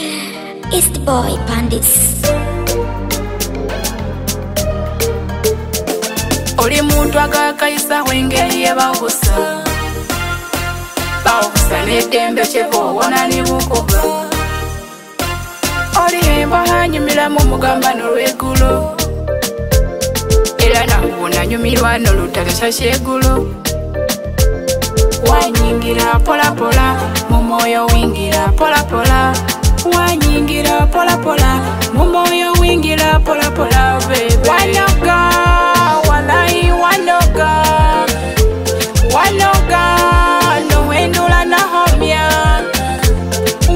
It's the boy Pandits. Oli muntu agakaisa wengeri yebakusa bakusa n'eddembe kyebo wona ne bukuba oli emba hanyumira mu mugamba n'olweggulo era nawo nanyumirwa n'olutalo kyakyegulo wanyingira pola pola mu mwoyo wingira pola pola wanyingira pola pola mu mwoyo wingira pola pola baby wanoga walai wanoga wanoga no wendula na homya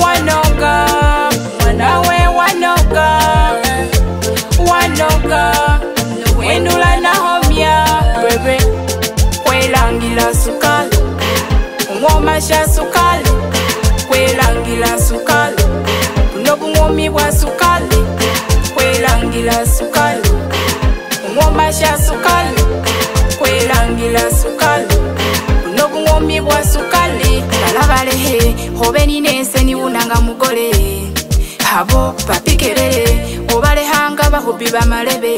wanoga wanawe wanoga wanoga no wendula na homya baby kwelangira sukali umwomasha sukali kwelangira sukali unobungomi bwa sukali kwelangira sukali umwomasha sukali kwelangira sukali unobungomi bwa sukali balabalehe hobeni nense niwunanga mugole abo bapikerere obalehanga bahubi bamalebe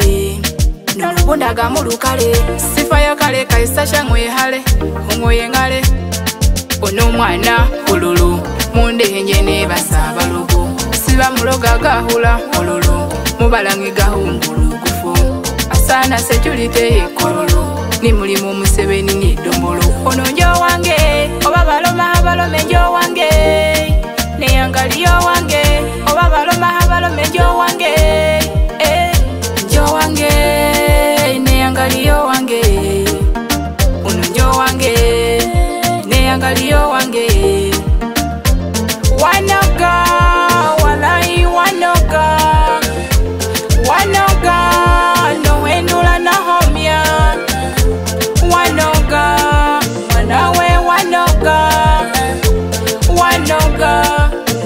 nolubundaga mulukale sifa ya kale kaisasha ngwehale ongoye ngale ono mwana ululu mundenje ne basaba lugu siba muloga gahula ululu mubalangi gahungulu kufu asana security ekololo ni mulimu musebeni ni dombolo ono njo wange oba baloma abalome njo wange ne yangalio wange oba baloma abalome njo wange njo wange ne yangalio wange ono njo wange ne yangalio wange wanoga walai wanoga wanoga no wendula na homya wanoga wanawe wanoga wanoga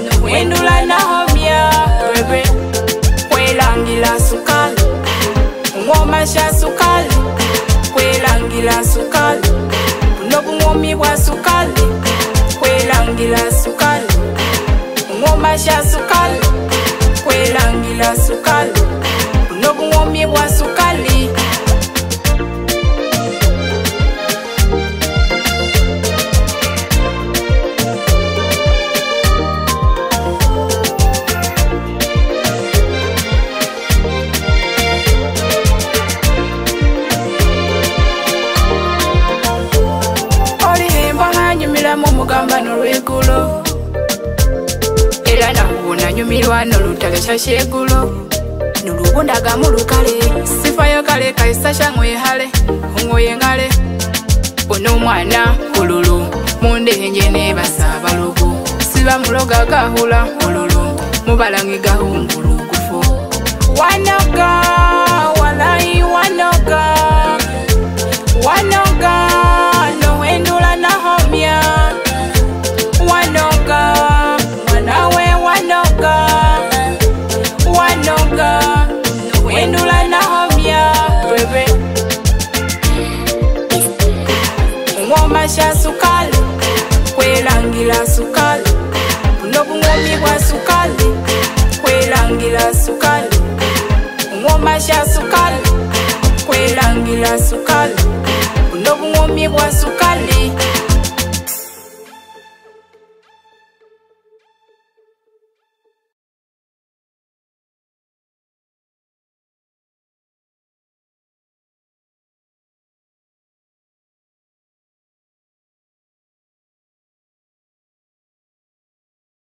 no wendula na homya bebe kwelangira sukali umwomasha sukali kwelangira sukali unobungomi bwa sukali kwelangira sukali umwomasha sukali kwelangira sukali unobungomi bwa sukali mugamba n'olwegulo era nawo nanyumirwa n'olutalo kyakyegulo n'olubundaga mulukale sifa ya kale kaisasha ngwehale ongoye ngale ono mwana ululu mundenje ne basaba lugu siba muloga gahula ululu mubalangi gahungulu kufu wanoga walai wanoga wanoga no wendula na homya wanoga wanawe wanoga wanoga no wendula na homya bebe umwomasha sukali kwelangira sukali unobungomi bwa sukali kwelangira sukali umwomasha sukali kwelangira sukali unobungomi bwa sukali